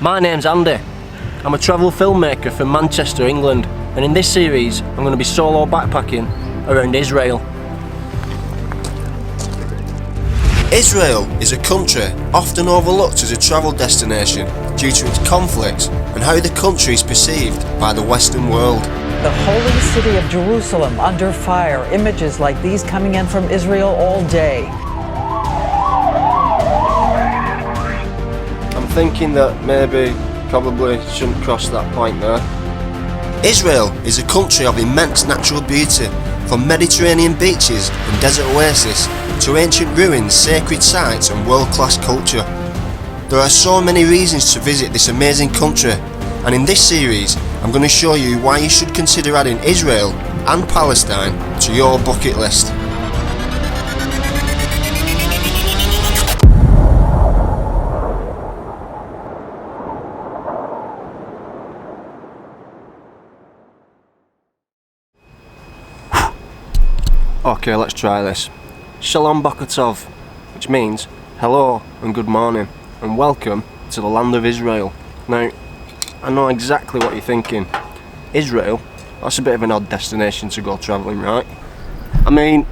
My name's Andy. I'm a travel filmmaker from Manchester, England, and in this series I'm going to be solo backpacking around Israel. Israel is a country often overlooked as a travel destination due to its conflicts and how the country is perceived by the Western world. The holy city of Jerusalem under fire, images like these coming in from Israel all day. I'm thinking that probably shouldn't cross that point there. Israel is a country of immense natural beauty, from Mediterranean beaches and desert oasis to ancient ruins, sacred sites and world-class culture. There are so many reasons to visit this amazing country, and in this series I'm going to show you why you should consider adding Israel and Palestine to your bucket list. Okay, let's try this. Shalom Boker Tov, which means hello and good morning, and welcome to the land of Israel. Now, I know exactly what you're thinking. Israel? That's a bit of an odd destination to go travelling, right? I mean,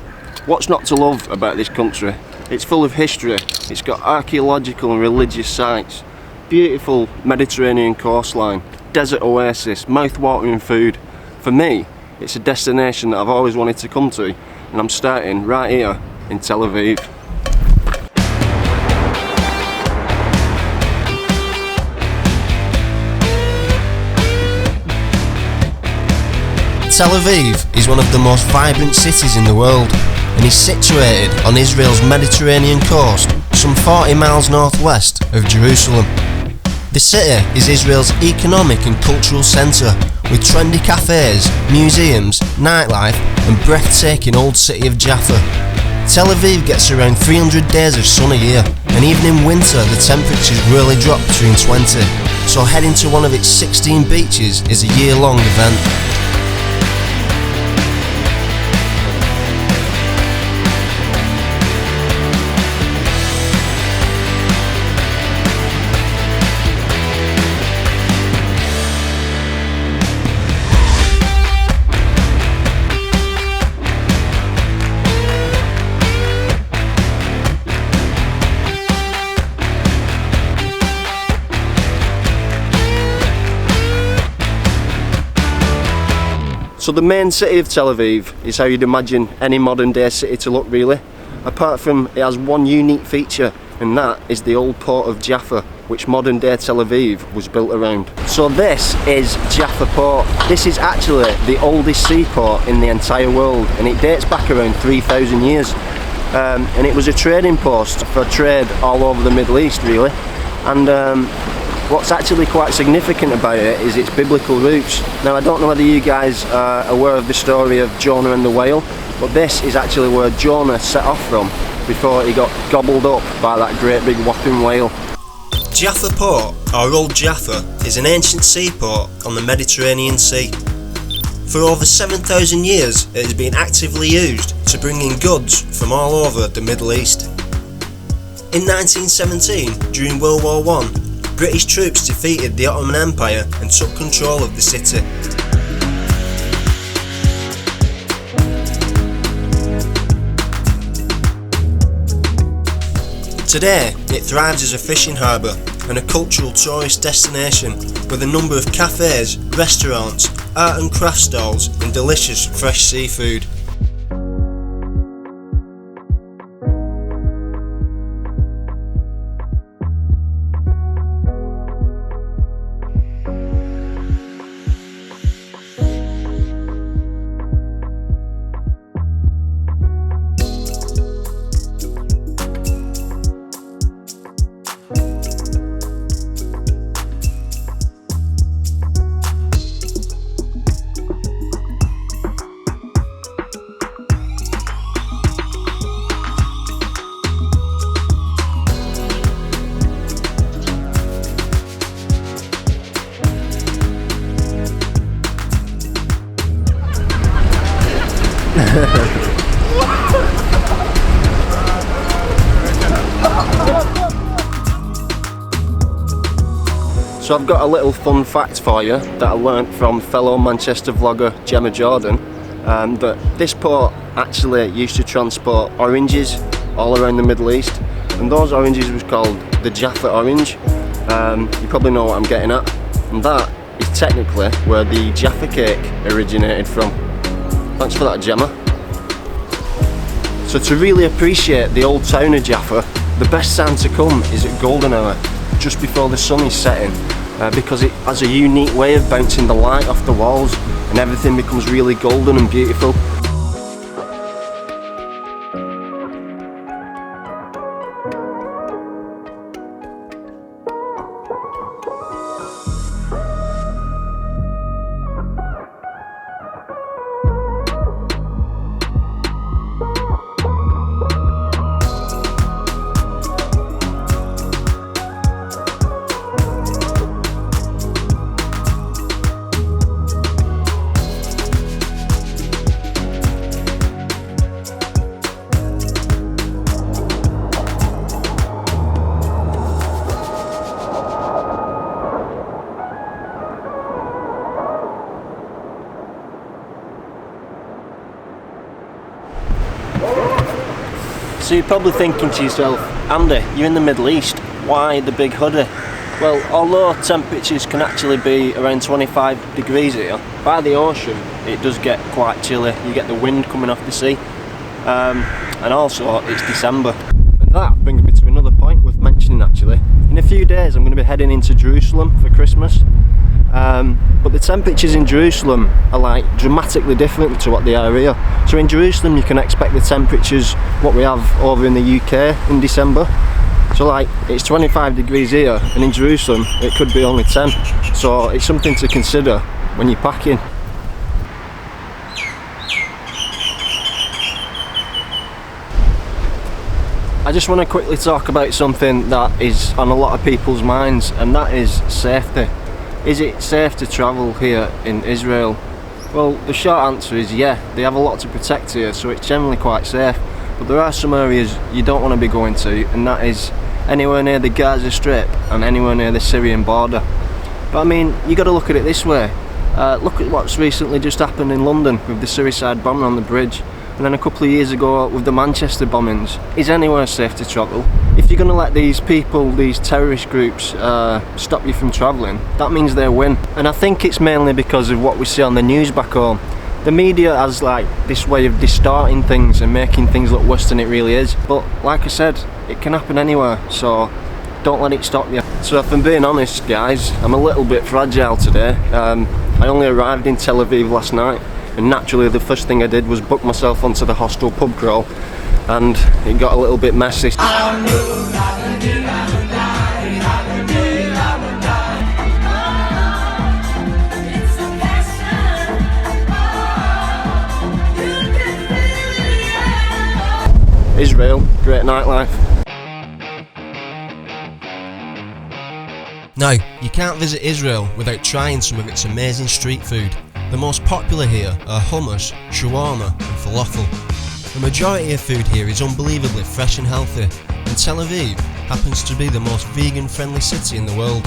what's not to love about this country? It's full of history, it's got archaeological and religious sites, beautiful Mediterranean coastline, desert oasis, mouth-watering food. For me, it's a destination that I've always wanted to come to, and I'm starting right here in Tel Aviv. Tel Aviv is one of the most vibrant cities in the world and is situated on Israel's Mediterranean coast, some 40 miles northwest of Jerusalem. The city is Israel's economic and cultural centre, with trendy cafes, museums, nightlife and breathtaking old city of Jaffa. Tel Aviv gets around 300 days of sun a year, and even in winter the temperatures really drop between 20, so heading to one of its 16 beaches is a year-long event. So the main city of Tel Aviv is how you'd imagine any modern day city to look, really, apart from it has one unique feature, and that is the old port of Jaffa, which modern day Tel Aviv was built around. So this is Jaffa Port. This is actually the oldest seaport in the entire world, and it dates back around 3,000 years. And it was a trading post for trade all over the Middle East, really. And what's actually quite significant about it is its biblical roots. Now, I don't know whether you guys are aware of the story of Jonah and the whale, but this is actually where Jonah set off from before he got gobbled up by that great big whopping whale. Jaffa Port, or Old Jaffa, is an ancient seaport on the Mediterranean Sea. For over 7,000 years it has been actively used to bring in goods from all over the Middle East. In 1917, during World War I, British troops defeated the Ottoman Empire and took control of the city. Today, it thrives as a fishing harbour and a cultural tourist destination with a number of cafes, restaurants, art and craft stalls and delicious fresh seafood. So I've got a little fun fact for you that I learnt from fellow Manchester vlogger Gemma Jordan, that this port actually used to transport oranges all around the Middle East, and those oranges was called the Jaffa orange. You probably know what I'm getting at, and that is technically where the Jaffa cake originated from. Thanks for that, Gemma. So to really appreciate the old town of Jaffa, the best time to come is at golden hour, just before the sun is setting, because it has a unique way of bouncing the light off the walls and everything becomes really golden and beautiful. So you're probably thinking to yourself, Andy, you're in the Middle East, why the big hoodie? Well, although temperatures can actually be around 25 degrees here, by the ocean it does get quite chilly. You get the wind coming off the sea, and also it's December. And that brings me to another point worth mentioning actually. In a few days I'm going to be heading into Jerusalem for Christmas. But the temperatures in Jerusalem are like dramatically different to what they are here. So in Jerusalem you can expect the temperatures what we have over in the UK in December. So like it's 25 degrees here, and in Jerusalem it could be only 10. So it's something to consider when you're packing. I just want to quickly talk about something that is on a lot of people's minds, and that is safety. Is it safe to travel here in Israel? Well, the short answer is yeah, they have a lot to protect here, so it's generally quite safe. But there are some areas you don't want to be going to, and that is anywhere near the Gaza Strip and anywhere near the Syrian border. But I mean, you got to look at it this way. Look at what's recently just happened in London with the suicide bombing on the bridge, and then a couple of years ago with the Manchester bombings. Is anywhere safe to travel? If you're going to let these people, these terrorist groups, stop you from travelling, that means they win. And I think it's mainly because of what we see on the news back home. The media has like this way of distorting things and making things look worse than it really is. But like I said, it can happen anywhere, so don't let it stop you. So if I'm being honest guys, I'm a little bit fragile today. I only arrived in Tel Aviv last night, and naturally the first thing I did was book myself onto the hostel pub crawl, and it got a little bit messy. Israel, great nightlife. Now, you can't visit Israel without trying some of its amazing street food. The most popular here are hummus, shawarma and falafel. The majority of food here is unbelievably fresh and healthy, and Tel Aviv happens to be the most vegan-friendly city in the world,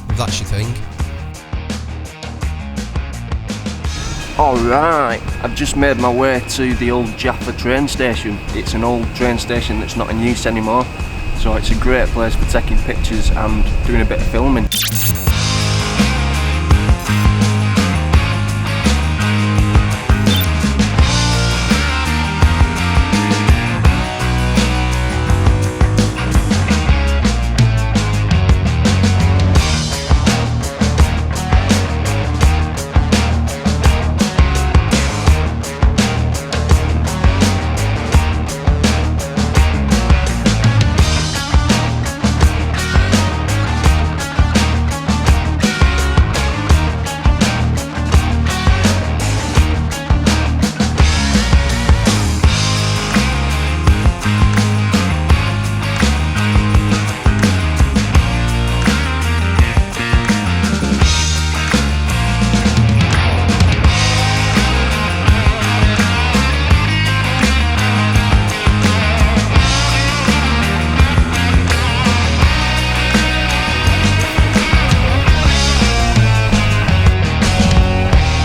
if that's your thing. Alright, I've just made my way to the Old Jaffa train station. It's an old train station that's not in use anymore, so it's a great place for taking pictures and doing a bit of filming.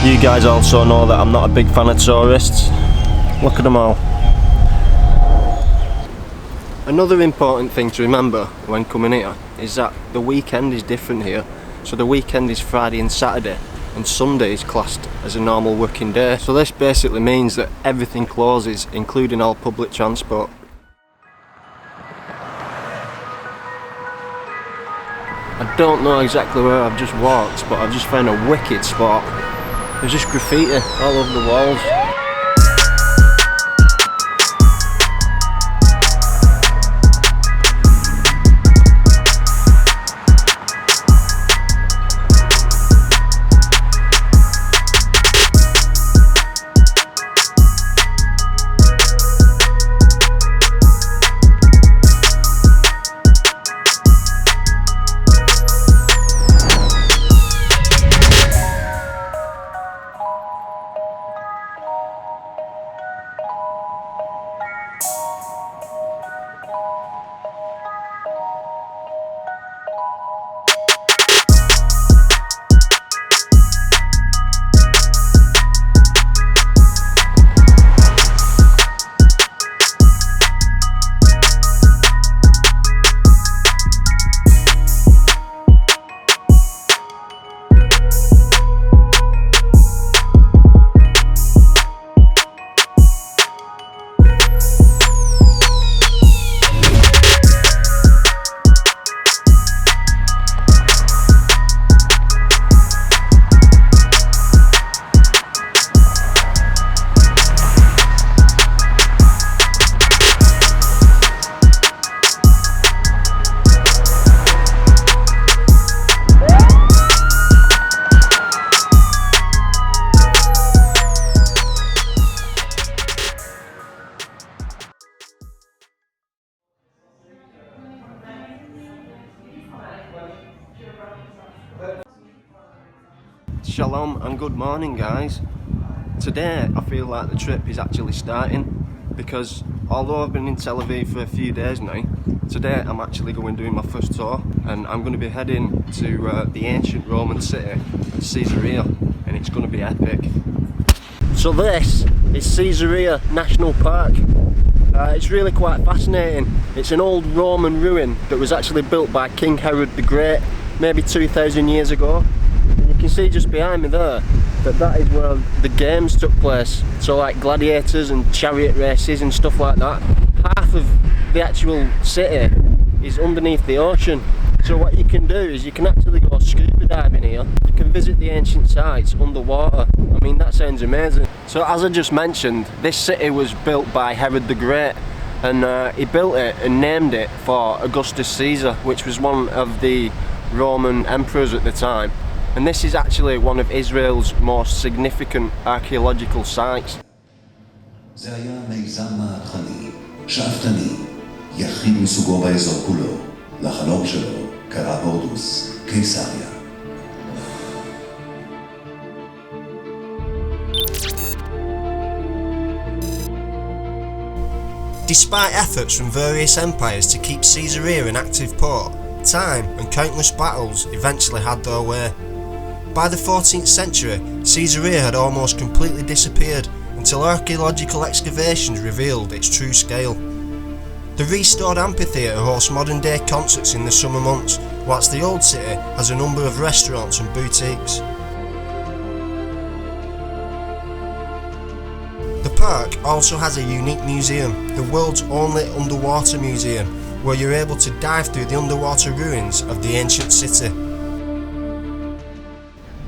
You guys also know that I'm not a big fan of tourists. Look at them all. Another important thing to remember when coming here is that the weekend is different here. So the weekend is Friday and Saturday, and Sunday is classed as a normal working day. So this basically means that everything closes, including all public transport. I don't know exactly where I've just walked, but I've just found a wicked spot. There's just graffiti all over the walls. Shalom and good morning, guys. Today I feel like the trip is actually starting, because although I've been in Tel Aviv for a few days now, today I'm actually going doing my first tour, and I'm going to be heading to the ancient Roman city of Caesarea, and it's going to be epic. So this is Caesarea National Park. It's really quite fascinating. It's an old Roman ruin that was actually built by King Herod the Great maybe 2,000 years ago. You can see just behind me there that is where the games took place, so like gladiators and chariot races and stuff like that. Half of the actual city is underneath the ocean, so what you can do is you can actually go scuba diving here. You can visit the ancient sites underwater. I mean, that sounds amazing. So as I just mentioned, this city was built by Herod the Great, and he built it and named it for Augustus Caesar, which was one of the Roman emperors at the time. And this is actually one of Israel's most significant archaeological sites. זה היה מיזם מהפכני, שאפתני, יחיד מסוגו באזור כולו. לחלום שלו קרא בורדוס, קיסריה. Despite efforts from various empires to keep Caesarea an active port, time and countless battles eventually had their way. By the 14th century, Caesarea had almost completely disappeared until archaeological excavations revealed its true scale. The restored amphitheatre hosts modern day concerts in the summer months, whilst the old city has a number of restaurants and boutiques. The park also has a unique museum, the world's only underwater museum, where you're able to dive through the underwater ruins of the ancient city.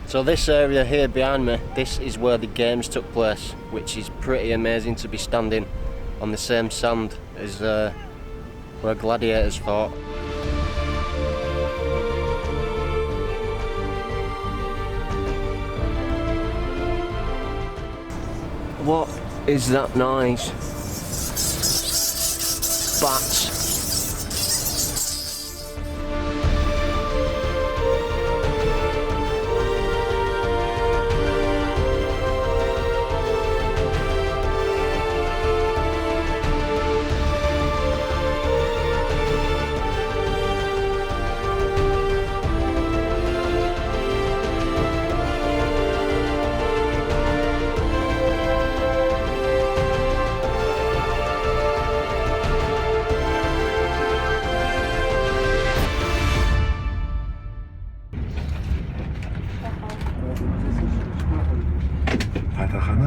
So this area here behind me, this is where the games took place, which is pretty amazing to be standing on the same sand as where gladiators fought. What is that noise? Bats.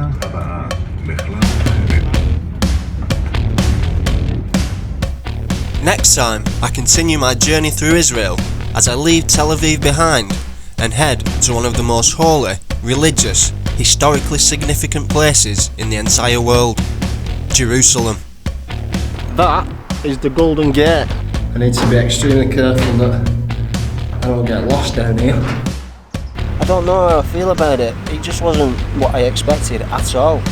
התחנה הבאה, מחלף חרב. Next time, I continue my journey through Israel as I leave Tel Aviv behind and head to one of the most holy, religious, historically significant places in the entire world, Jerusalem. That is the Golden Gate. I need to be extremely careful that I don't get lost down here. I don't know how I feel about it. It just wasn't what I expected at all.